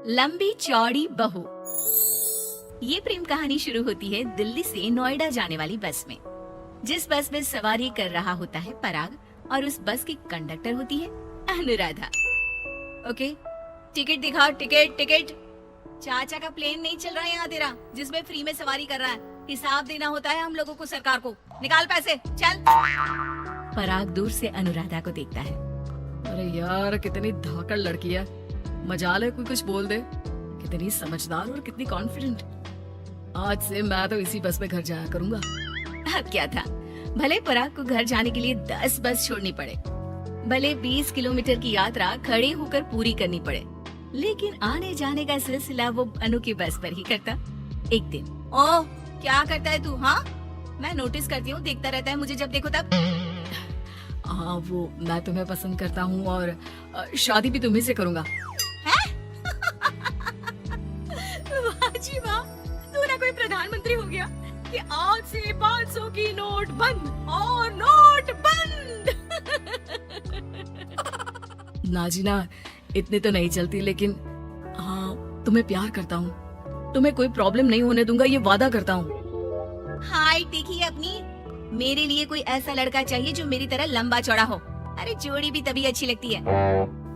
लंबी चौड़ी बहू। ये प्रेम कहानी शुरू होती है दिल्ली से नोएडा जाने वाली बस में। जिस बस में सवारी कर रहा होता है पराग और उस बस की कंडक्टर होती है अनुराधा। ओके, टिकट दिखाओ, टिकट टिकट। चाचा का प्लेन नहीं चल रहा है यहाँ तेरा, जिसमें फ्री में सवारी कर रहा है। हिसाब देना होता है हम लोगों को, सरकार को। निकाल पैसे, चल। पराग दूर से अनुराधा को देखता है। अरे यार, कितनी धाकड़ लड़की है। मजाल है कोई कुछ बोल दे। कितनी समझदार और कितनी कॉन्फिडेंट। आज से मैं तो इसी बस में घर जाया करूंगा। अब क्या था, भले पराग को घर जाने के लिए 10 बस छोड़नी पड़े, भले 20 किलोमीटर की यात्रा खड़े होकर पूरी करनी पड़े, लेकिन आने जाने का सिलसिला वो अनु की बस पर ही करता। एक दिन, ओह क्या करता है तू? हाँ, मैं नोटिस करती हूँ, देखता रहता है मुझे जब देखो तब। हाँ, वो मैं तुम्हें पसंद करता हूँ और शादी भी तुम्ही से करूंगा। वाह जी वाह, तू ना कोई प्रधानमंत्री हो गया कि आज से 500 की नोट बंद और नोट बंद। ना जी ना, इतनी तो नहीं चलती, लेकिन हाँ, तुम्हें प्यार करता हूँ। तुम्हें कोई प्रॉब्लम नहीं होने दूंगा, ये वादा करता हूँ। हाइट देखिए अपनी। मेरे लिए कोई ऐसा लड़का चाहिए जो मेरी तरह लंबा चौड़ा हो। अरे जोड़ी भी तभी अच्छी लगती है।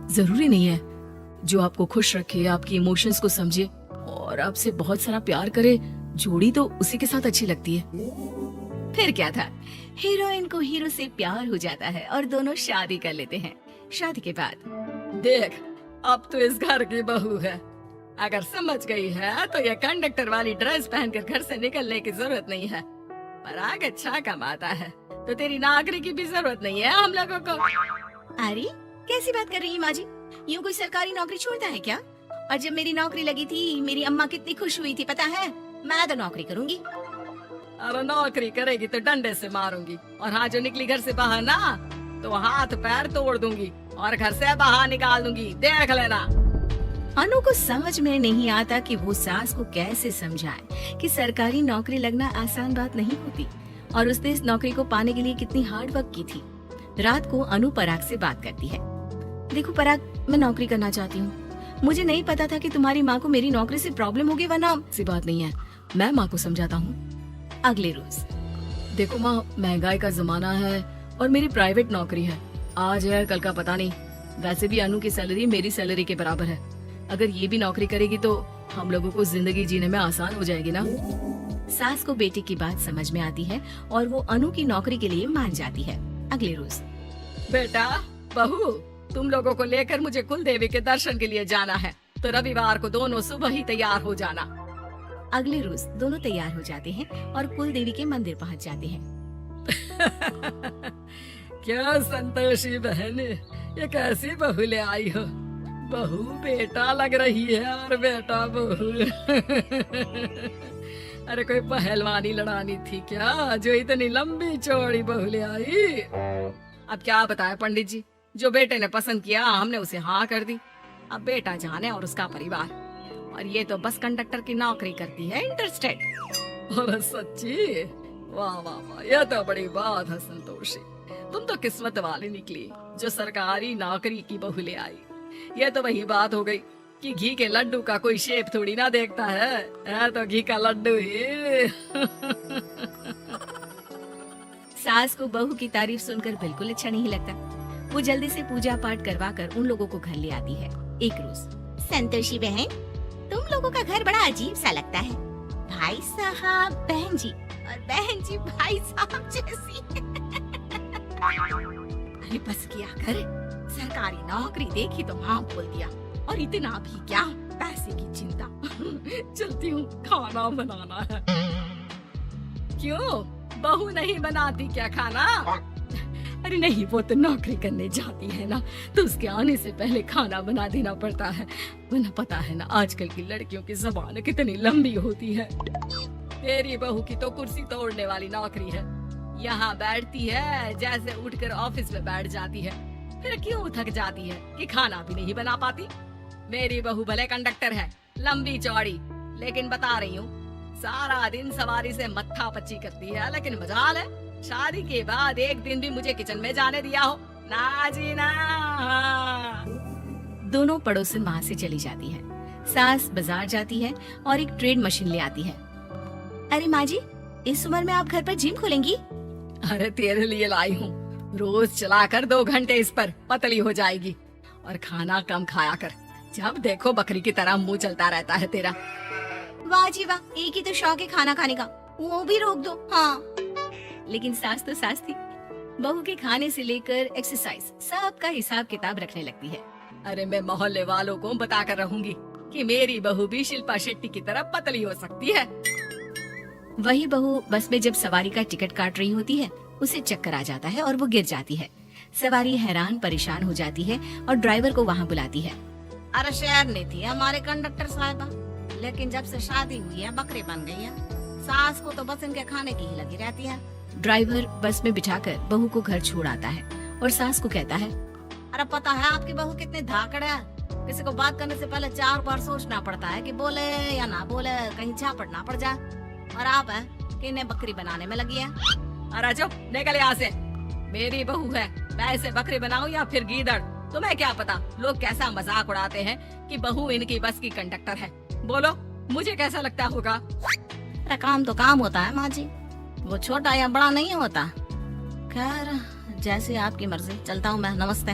जरूरी नहीं है, जो आपको खुश रखे, आपकी इमोशंस को समझे और आपसे बहुत सारा प्यार करे, जोड़ी तो उसी के साथ अच्छी लगती है। फिर क्या था, हीरोइन को हीरो से प्यार हो जाता है और दोनों शादी कर लेते हैं। शादी के बाद देख, अब तो इस घर की बहू है। अगर समझ गई है तो ये कंडक्टर वाली ड्रेस पहनकर घर से निकलने की जरूरत नहीं है। पराग अच्छा कमाता है तो तेरी नौकरी की भी जरूरत नहीं है हम लोगों को। अरे कैसी बात कर रही है माँ जी? यूँ कोई सरकारी नौकरी छोड़ता है क्या? और जब मेरी नौकरी लगी थी, मेरी अम्मा कितनी खुश हुई थी पता है? मैं तो नौकरी करूंगी। अरे नौकरी करेगी तो डंडे से मारूंगी, और हाँ, जो निकली घर से बाहर ना, तो हाथ पैर तोड़ दूंगी और घर से बाहर निकाल दूंगी, देख लेना। अनु को समझ में नहीं आता कि वो सास को कैसे समझाए कि सरकारी नौकरी लगना आसान बात नहीं होती, और उसने इस नौकरी को पाने के लिए कितनी हार्ड वर्क की थी। रात को अनु पराग से बात करती है। देखो पराग, मैं नौकरी करना चाहती हूँ। मुझे नहीं पता था कि तुम्हारी माँ को मेरी नौकरी से प्रॉब्लम होगी, वरना ऐसी बात नहीं है, मैं माँ को समझाता हूँ। अगले रोज, देखो माँ, महंगाई का जमाना है और मेरी प्राइवेट नौकरी है। आज है कल का पता नहीं। वैसे भी अनु की सैलरी मेरी सैलरी के बराबर है। अगर ये भी नौकरी करेगी तो हम लोगों को जिंदगी जीने में आसान हो जाएगी ना। सास को बेटी की बात समझ में आती है और वो अनु की नौकरी के लिए मान जाती है। अगले रोज, बेटा बहू, तुम लोगों को लेकर मुझे कुल देवी के दर्शन के लिए जाना है, तो रविवार को दोनों सुबह ही तैयार हो जाना। अगले रोज दोनों तैयार हो जाते हैं और कुल देवी के मंदिर पहुंच जाते हैं। क्या संतोषी बहन, ये कैसी बहू ले आई हो? बहू बेटा लग रही है और बेटा बहू। अरे कोई पहलवानी लड़ानी थी क्या, जो इतनी लंबी चौड़ी बहू ले आई? अब क्या बताए पंडित जी, जो बेटे ने पसंद किया हमने उसे हाँ कर दी। अब बेटा जाने और उसका परिवार, और ये तो बस कंडक्टर की नौकरी करती है, इंटरस्टेट। और सच्ची, वाह वाह वाह, यह तो बड़ी बात है संतोषी। तुम तो किस्मत वाली निकली जो सरकारी नौकरी की बहू ले आई। ये तो वही बात हो गई कि घी के लड्डू का कोई शेप थोड़ी ना देखता है तो घी का लड्डू ही। सास को बहू की तारीफ सुनकर बिल्कुल अच्छा नहीं लगता। वो जल्दी से पूजा पाठ करवा कर उन लोगों को घर ले आती है। एक रोज, संतोषी बहन, तुम लोगों का घर बड़ा अजीब सा लगता है। भाई साहब बहन जी और बहन जी भाई साहब जैसी। अरे बस किया कर, सरकारी नौकरी देखी तो हाँ बोल दिया, और इतना भी क्या, पैसे की चिंता। चलती हूँ, खाना बनाना है। क्यों, बहू नहीं बनाती क्या खाना? अरे नहीं, वो तो नौकरी करने जाती है ना, तो उसके आने से पहले खाना बना देना पड़ता है। वरना पता है ना, आजकल की लड़कियों की जबान कितनी लंबी होती है। तेरी बहू की तो कुर्सी तोड़ने वाली नौकरी है। यहाँ बैठती है जैसे उठकर ऑफिस में बैठ जाती है। फिर क्यों थक जाती है कि खाना भी नहीं बना पाती? मेरी बहू भले कंडक्टर है, लंबी चौड़ी, लेकिन बता रही हूँ, सारा दिन सवारी से मत्था पच्ची करती है। लेकिन मजाल है, शादी के बाद एक दिन भी मुझे किचन में जाने दिया हो ना जी ना। दोनों पड़ोसन वहाँ से चली जाती है। सास बाजार जाती है और एक ट्रेड मशीन ले आती है। अरे माँ जी, इस उम्र में आप घर पर जिम खोलेंगी? अरे तेरे लिए लाई हूँ, रोज चलाकर 2 घंटे इस पर, पतली हो जाएगी। और खाना कम खाया कर, जब देखो बकरी की तरह मुंह चलता रहता है तेरा। वाह जी वाह, एक ही तो शौक है खाना खाने का, वो भी रोक दो। हाँ, लेकिन सास तो सास थी, बहू के खाने से लेकर एक्सरसाइज सबका हिसाब किताब रखने लगती है। अरे मैं मोहल्ले वालों को बताकर रहूंगी कि मेरी बहू भी शिल्पा शेट्टी की तरह पतली हो सकती है। वही बहू बस में जब सवारी का टिकट काट रही होती है, उसे चक्कर आ जाता है और वो गिर जाती है। सवारी हैरान परेशान हो जाती है और ड्राइवर को वहाँ बुलाती है। अरे शहर नहीं थी हमारे कंडक्टर साहिबा, लेकिन जब से शादी हुई है बकरी बन गई है। सास को तो बस इनके खाने की ही लगी रहती है। ड्राइवर बस में बिठाकर बहू को घर छोड़ आता है और सास को कहता है, अरे पता है आपकी बहू कितनी धाकड़ है, किसी को बात करने से पहले 4 बार सोचना पड़ता है कि बोले या ना बोले, कहीं झापड़ ना पड़ जाए। और आप है कि इन्हें बकरी बनाने में लगी है। अरे चुप, निकल यहाँ से। मेरी बहू है, मैं इसे बकरी बनाऊं या फिर गीदड़, तुम्हें क्या पता लोग कैसा मजाक उड़ाते हैं कि बहू इनकी बस की कंडक्टर है। बोलो, मुझे कैसा लगता होगा? अरे काम तो काम होता है माँ जी, वो छोटा या बड़ा नहीं होता। खैर जैसे आपकी मर्जी, चलता हूँ मैं, नमस्ते।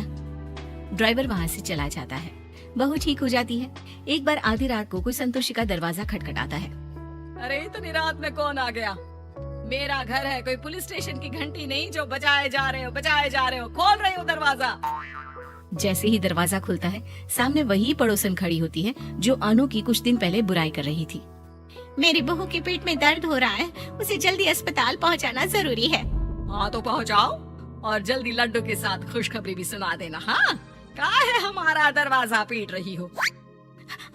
ड्राइवर वहाँ से चला जाता है। बहू ठीक हो जाती है। एक बार आधी रात को कोई संतोषी का दरवाजा खटखटाता है। अरे इतनी रात में कौन आ गया? मेरा घर है, कोई पुलिस स्टेशन की घंटी नहीं जो बजाए जा रहे हो। खोल रहे हो दरवाजा। जैसे ही दरवाजा खुलता है, सामने वही पड़ोसन खड़ी होती है जो अनु की कुछ दिन पहले बुराई कर रही थी। मेरी बहू के पेट में दर्द हो रहा है, उसे जल्दी अस्पताल पहुंचाना जरूरी है। हाँ तो पहुँचाओ, और जल्दी लड्डू के साथ खुशखबरी भी सुना देना। हाँ, काहे हमारा दरवाजा पीट रही हो?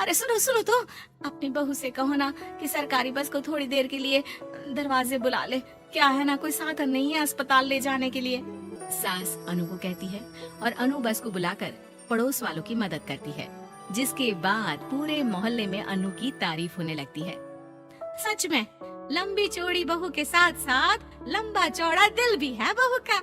अरे सुनो तो, अपनी बहू से कहो ना कि सरकारी बस को थोड़ी देर के लिए दरवाजे बुला ले। क्या है ना, कोई साधन नहीं है अस्पताल ले जाने के लिए। सास अनु को कहती है और अनु बस को बुलाकर पड़ोस वालों की मदद करती है, जिसके बाद पूरे मोहल्ले में अनु की तारीफ होने लगती है। सच में लंबी चौड़ी बहू के साथ साथ लंबा चौड़ा दिल भी है बहू का।